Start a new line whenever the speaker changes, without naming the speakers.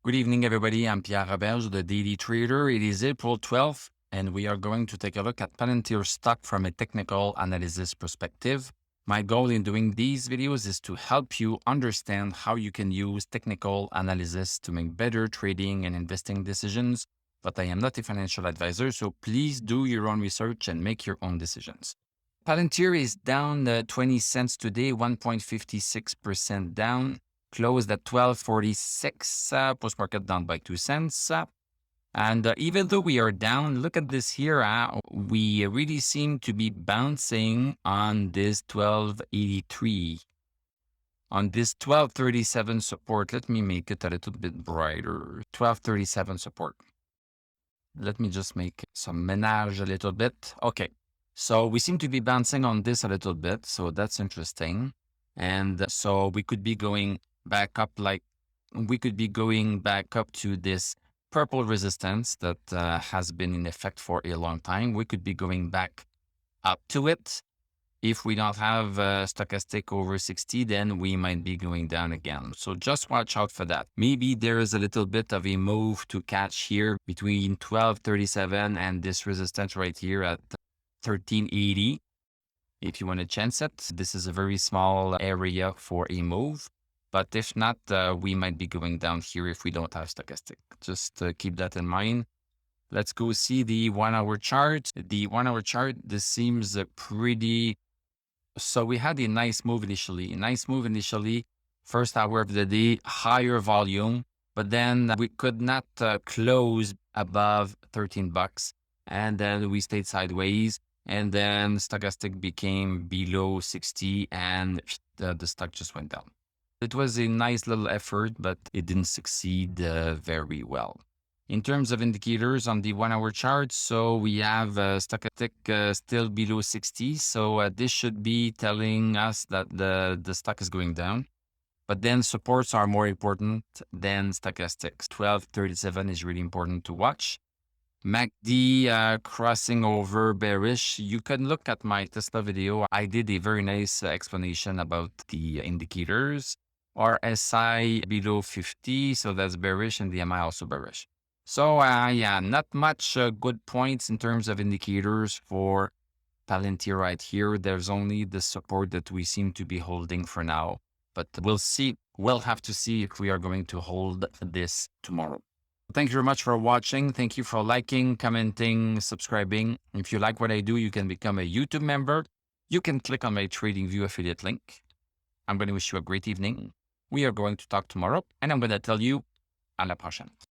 Good evening, everybody. I'm Pierre Roberge, the Daily Trader. It is April 12th, and we are going to take a look at Palantir stock from a technical analysis perspective. My goal in doing these videos is to help you understand how you can use technical analysis to make better trading and investing decisions. But I am not a financial advisor, so please do your own research and make your own decisions. Palantir is down 20 cents today, 1.56% down. Closed at 12.46, post-market down by 2 cents. And even though we are down, look at this here. We really seem to be bouncing on this 12.83. On this 12.37 support, let me make it a little bit brighter. 12.37 support. Let me just make some menage a little bit. Okay, so we seem to be bouncing on this a little bit, so that's interesting. And so we could be going back up, we could be going back up to this purple resistance that has been in effect for a long time. We could be going back up to it. If we don't have stochastic over 60, then we might be going down again. So just watch out for that. Maybe there is a little bit of a move to catch here between 12.37 and this resistance right here at 13.80. If you want to chance it, this is a very small area for a move. But if not, we might be going down here if we don't have stochastic. Just keep that in mind. Let's go see the 1 hour chart. The 1 hour chart, this seems pretty. So we had a nice move initially. First hour of the day, higher volume, but then we could not close above 13 bucks. And then we stayed sideways. And then stochastic became below 60 and the stock just went down. It was a nice little effort, but it didn't succeed very well. In terms of indicators on the 1 hour chart, so we have stochastic still below 60. So this should be telling us that the stock is going down. But then supports are more important than stochastics. 12.37 is really important to watch. MACD crossing over bearish. You can look at my Tesla video. I did a very nice explanation about the indicators. RSI below 50, so that's bearish, and the MI also bearish. So yeah, not much good points in terms of indicators for Palantir right here. There's only the support that we seem to be holding for now, but we'll see. We'll have to see if we are going to hold this tomorrow. Thank you very much for watching. Thank you for liking, commenting, subscribing. If you like what I do, you can become a YouTube member. You can click on my TradingView affiliate link. I'm going to wish you a great evening. We are going to talk tomorrow, and I'm going to tell you à la prochaine.